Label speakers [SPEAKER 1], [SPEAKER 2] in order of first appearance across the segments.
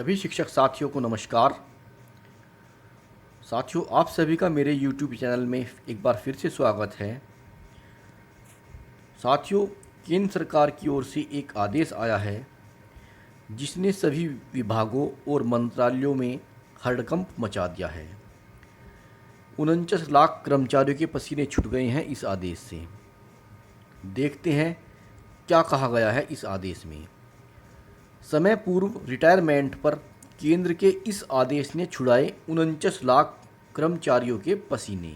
[SPEAKER 1] सभी शिक्षक साथियों को नमस्कार। साथियों, आप सभी का मेरे YouTube चैनल में एक बार फिर से स्वागत है। साथियों, केंद्र सरकार की ओर से एक आदेश आया है जिसने सभी विभागों और मंत्रालयों में हड़कंप मचा दिया है। 49 लाख कर्मचारियों के पसीने छूट गए हैं इस आदेश से। देखते हैं क्या कहा गया है इस आदेश में। समय पूर्व रिटायरमेंट पर केंद्र के इस आदेश ने छुड़ाए 49 लाख कर्मचारियों के पसीने।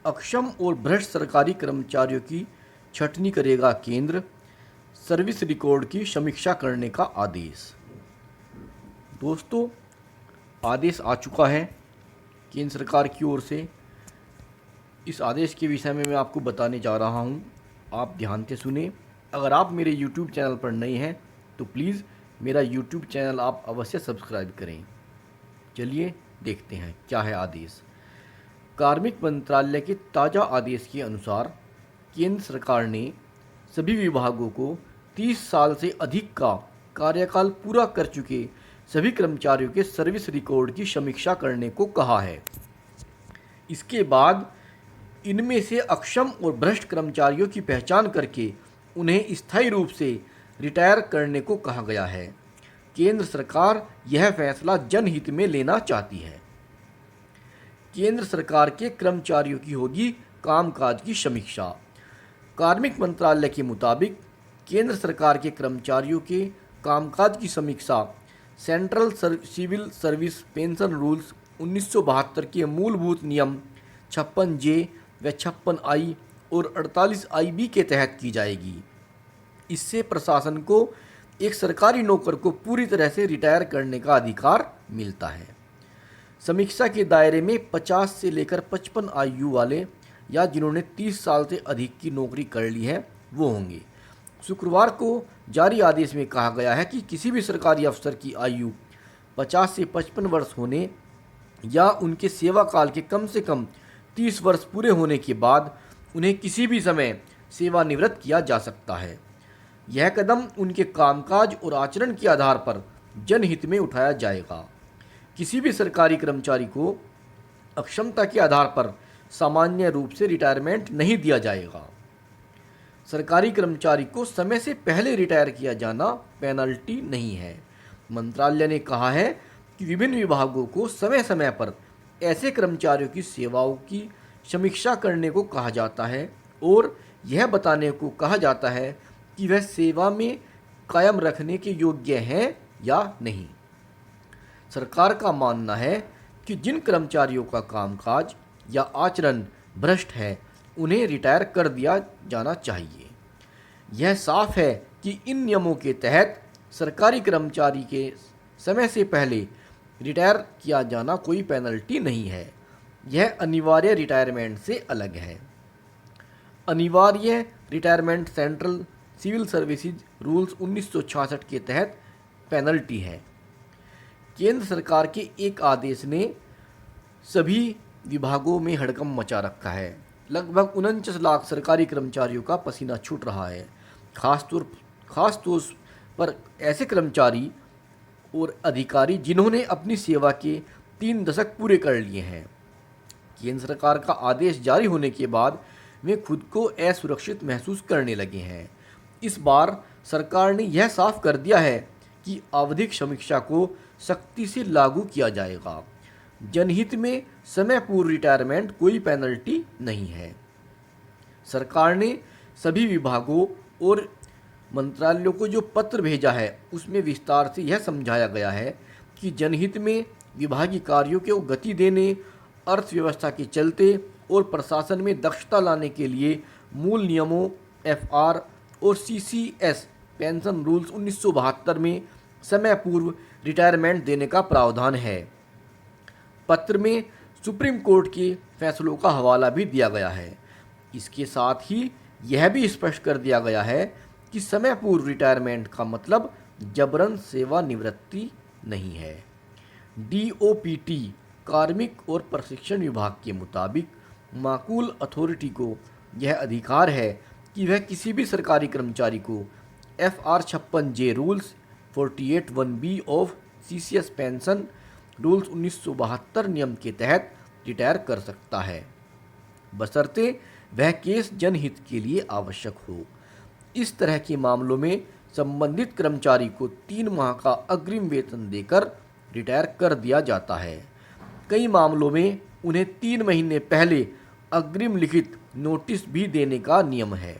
[SPEAKER 1] अक्षम और भ्रष्ट सरकारी कर्मचारियों की छटनी करेगा केंद्र, सर्विस रिकॉर्ड की समीक्षा करने का आदेश। दोस्तों, आदेश आ चुका है केंद्र सरकार की ओर से। इस आदेश के विषय में मैं आपको बताने जा रहा हूं, आप ध्यान से सुने। अगर आप मेरे YouTube चैनल पर नए हैं तो प्लीज़ मेरा YouTube चैनल आप अवश्य सब्सक्राइब करें। चलिए देखते हैं क्या है आदेश। कार्मिक मंत्रालय के ताज़ा आदेश के अनुसार केंद्र सरकार ने सभी विभागों को 30 साल से अधिक का कार्यकाल पूरा कर चुके सभी कर्मचारियों के सर्विस रिकॉर्ड की समीक्षा करने को कहा है। इसके बाद इनमें से अक्षम और भ्रष्ट कर्मचारियों की पहचान करके उन्हें स्थायी रूप से रिटायर करने को कहा गया है। केंद्र सरकार यह फैसला जनहित में लेना चाहती है। केंद्र सरकार के कर्मचारियों की होगी कामकाज की समीक्षा। कार्मिक मंत्रालय के मुताबिक केंद्र सरकार के कर्मचारियों के कामकाज की समीक्षा central civil service pension rules 1972 के मूलभूत नियम 56J व 56I और 48IB के तहत की जाएगी। इससे प्रशासन को एक सरकारी नौकर को पूरी तरह से रिटायर करने का अधिकार मिलता है। समीक्षा के दायरे में 50 से लेकर 55 आयु वाले या जिन्होंने 30 साल से अधिक की नौकरी कर ली है वो होंगे। शुक्रवार को जारी आदेश में कहा गया है कि किसी भी सरकारी अफसर की आयु 50 से 55 वर्ष होने या उनके सेवा काल के कम से कम 30 वर्ष पूरे होने के बाद उन्हें किसी भी समय सेवानिवृत्त किया जा सकता है। यह कदम उनके कामकाज और आचरण के आधार पर जनहित में उठाया जाएगा। किसी भी सरकारी कर्मचारी को अक्षमता के आधार पर सामान्य रूप से रिटायरमेंट नहीं दिया जाएगा। सरकारी कर्मचारी को समय से पहले रिटायर किया जाना पेनल्टी नहीं है। मंत्रालय ने कहा है कि विभिन्न विभागों को समय समय पर ऐसे कर्मचारियों की सेवाओं की समीक्षा करने को कहा जाता है और यह बताने को कहा जाता है कि वह सेवा में कायम रखने के योग्य हैं या नहीं। सरकार का मानना है कि जिन कर्मचारियों का कामकाज या आचरण भ्रष्ट है उन्हें रिटायर कर दिया जाना चाहिए। यह साफ है कि इन नियमों के तहत सरकारी कर्मचारी के समय से पहले रिटायर किया जाना कोई पेनल्टी नहीं है। यह अनिवार्य रिटायरमेंट से अलग है। अनिवार्य retirement central civil services rules 1966 के तहत पेनल्टी है। केंद्र सरकार के एक आदेश ने सभी विभागों में हड़कंप मचा रखा है। लगभग 49 लाख सरकारी कर्मचारियों का पसीना छूट रहा है। खासतौर पर ऐसे कर्मचारी और अधिकारी जिन्होंने अपनी सेवा के 3 दशक पूरे कर लिए हैं। केंद्र सरकार का आदेश जारी होने के बाद वे खुद को असुरक्षित महसूस करने लगे हैं। इस बार सरकार ने यह साफ कर दिया है कि आवधिक समीक्षा को सख्ती से लागू किया जाएगा। जनहित में समय पूर्व रिटायरमेंट कोई पेनल्टी नहीं है। सरकार ने सभी विभागों और मंत्रालयों को जो पत्र भेजा है उसमें विस्तार से यह समझाया गया है कि जनहित में विभागीय कार्यों को गति देने, अर्थव्यवस्था के चलते और प्रशासन में दक्षता लाने के लिए मूल नियमों FR और CCS पेंशन रूल्स 1972 में समय पूर्व रिटायरमेंट देने का प्रावधान है। पत्र में सुप्रीम कोर्ट के फैसलों का हवाला भी दिया गया है। इसके साथ ही यह भी स्पष्ट कर दिया गया है कि समय पूर्व रिटायरमेंट का मतलब जबरन सेवानिवृत्ति नहीं है। DOPT कार्मिक और प्रशिक्षण विभाग के मुताबिक माकूल अथॉरिटी को यह अधिकार है कि वह किसी भी सरकारी कर्मचारी को FR 56J rules 48(1)(b) of CCS pension rules 1972 नियम के तहत रिटायर कर सकता है, बशर्ते वह केस जनहित के लिए आवश्यक हो। इस तरह के मामलों में संबंधित कर्मचारी को 3 माह का अग्रिम वेतन देकर रिटायर कर दिया जाता है। कई मामलों में उन्हें 3 महीने पहले अग्रिम लिखित नोटिस भी देने का नियम है।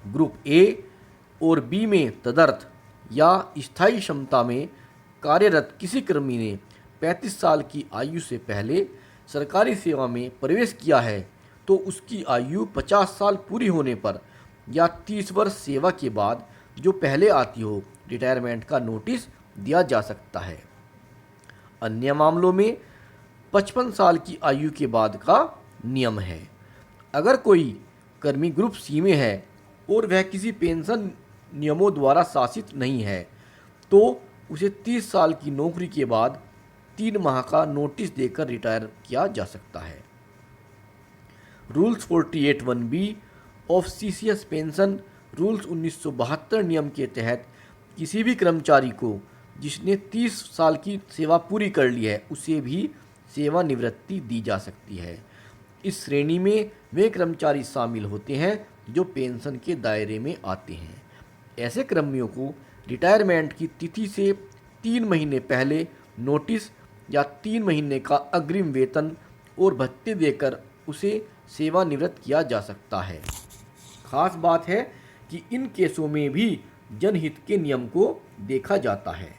[SPEAKER 1] ग्रुप ए और बी में तदर्थ या स्थायी क्षमता में कार्यरत किसी कर्मी ने 35 साल की आयु से पहले सरकारी सेवा में प्रवेश किया है तो उसकी आयु 50 साल पूरी होने पर या 30 वर्ष सेवा के बाद जो पहले आती हो रिटायरमेंट का नोटिस दिया जा सकता है। अन्य मामलों में 55 साल की आयु के बाद का नियम है। अगर कोई कर्मी ग्रुप सी में है और वह किसी पेंशन नियमों द्वारा शासित नहीं है तो उसे 30 साल की नौकरी के बाद 3 माह का नोटिस देकर रिटायर किया जा सकता है। Rules 48(1)(b) of CCS pension rules 1972 नियम के तहत किसी भी कर्मचारी को जिसने 30 साल की सेवा पूरी कर ली है उसे भी सेवानिवृत्ति दी जा सकती है। इस श्रेणी में वे कर्मचारी शामिल होते हैं जो पेंशन के दायरे में आते हैं। ऐसे कर्मियों को रिटायरमेंट की तिथि से 3 महीने पहले नोटिस या 3 महीने का अग्रिम वेतन और भत्ते देकर उसे सेवानिवृत्त किया जा सकता है। खास बात है कि इन केसों में भी जनहित के नियम को देखा जाता है।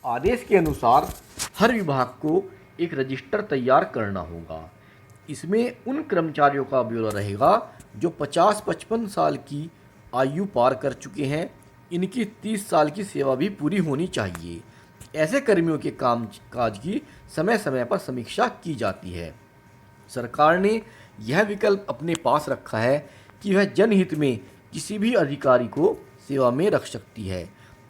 [SPEAKER 1] आदेश के अनुसार हर विभाग को एक रजिस्टर तैयार करना होगा। इसमें उन कर्मचारियों का ब्यौरा रहेगा जो 50-55 साल की आयु पार कर चुके हैं। इनकी 30 साल की सेवा भी पूरी होनी चाहिए। ऐसे कर्मियों के कामकाज की समय समय पर समीक्षा की जाती है। सरकार ने यह विकल्प अपने पास रखा है कि वह जनहित में किसी भी अधिकारी को सेवा में रख सकती है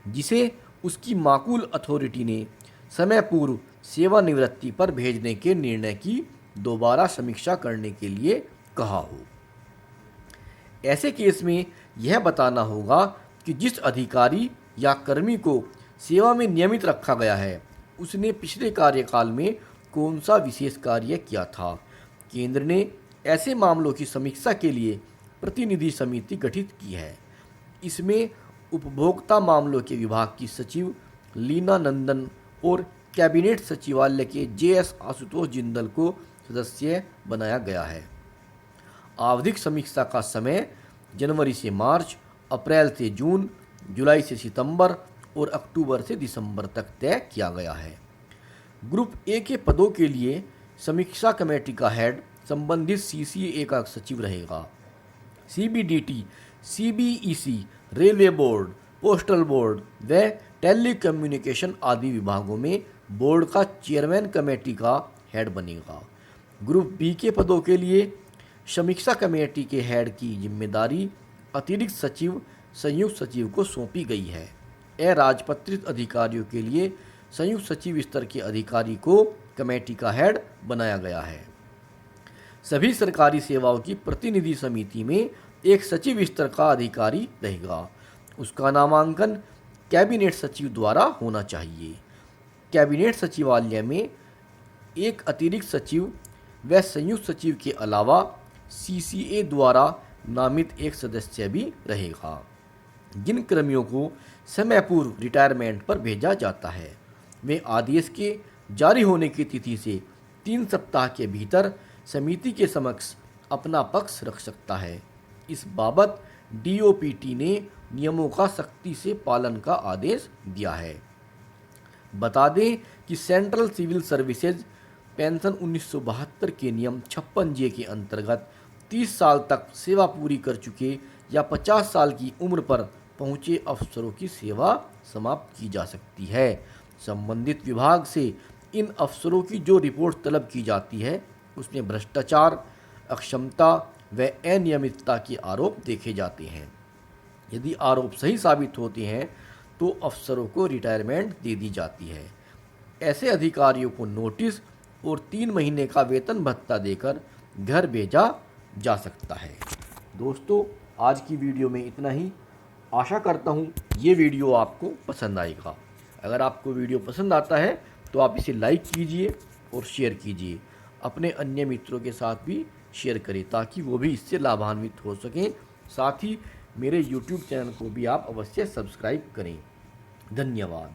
[SPEAKER 1] जिसे उसकी माकूल अथॉरिटी ने समय पूर्व सेवानिवृत्ति पर भेजने के निर्णय की दोबारा समीक्षा करने के लिए कहा हो। ऐसे केस में यह बताना होगा कि जिस अधिकारी या कर्मी को सेवा में नियमित रखा गया है उसने पिछले कार्यकाल में कौन सा विशेष कार्य किया था। केंद्र ने ऐसे मामलों की समीक्षा के लिए प्रतिनिधि समिति गठित की है। इसमें उपभोक्ता मामलों के विभाग की सचिव लीना नंदन और कैबिनेट सचिवालय के JS आशुतोष जिंदल को सदस्य बनाया गया है। आवधिक समीक्षा का समय जनवरी से मार्च, अप्रैल से जून, जुलाई से सितंबर और अक्टूबर से दिसंबर तक तय किया गया है। ग्रुप ए के पदों के लिए समीक्षा कमेटी का हेड संबंधित CCA का सचिव रहेगा। CBDT, CBEC, railway board, postal board व टेलीकम्युनिकेशन आदि विभागों में बोर्ड का चेयरमैन कमेटी का हेड बनेगा। ग्रुप बी के पदों के लिए समीक्षा कमेटी के हेड की जिम्मेदारी अतिरिक्त सचिव, संयुक्त सचिव को सौंपी गई है। अराजपत्रित अधिकारियों के लिए संयुक्त सचिव स्तर के अधिकारी को कमेटी का हेड बनाया गया है। सभी सरकारी सेवाओं की प्रतिनिधि समिति में एक सचिव स्तर का अधिकारी रहेगा। उसका नामांकन कैबिनेट सचिव द्वारा होना चाहिए। कैबिनेट सचिवालय में एक अतिरिक्त सचिव व संयुक्त सचिव के अलावा CCA द्वारा नामित एक सदस्य भी रहेगा। जिन कर्मियों को समय पूर्व रिटायरमेंट पर भेजा जाता है वे आदेश के जारी होने की तिथि से 3 सप्ताह के भीतर समिति के समक्ष अपना पक्ष रख सकता है। इस बाबत DOPT ने नियमों का सख्ती से पालन का आदेश दिया है। बता दें कि सेंट्रल सिविल सर्विसेज पेंशन 1972 के नियम 56J के अंतर्गत 30 साल तक सेवा पूरी कर चुके या 50 साल की उम्र पर पहुँचे अफसरों की सेवा समाप्त की जा सकती है। संबंधित विभाग से इन अफसरों की जो रिपोर्ट तलब की जाती है उसमें भ्रष्टाचार, अक्षमता व अनियमितता के आरोप देखे जाते हैं। यदि आरोप सही साबित होते हैं तो अफसरों को रिटायरमेंट दे दी जाती है। ऐसे अधिकारियों को नोटिस और 3 महीने का वेतन भत्ता देकर घर भेजा जा सकता है। दोस्तों, आज की वीडियो में इतना ही। आशा करता हूँ ये वीडियो आपको पसंद आएगा। अगर आपको वीडियो पसंद आता है तो आप इसे लाइक कीजिए और शेयर कीजिए। अपने अन्य मित्रों के साथ भी शेयर करें ताकि वो भी इससे लाभान्वित हो सकें। साथ ही मेरे YouTube चैनल को भी आप अवश्य सब्सक्राइब करें। धन्यवाद।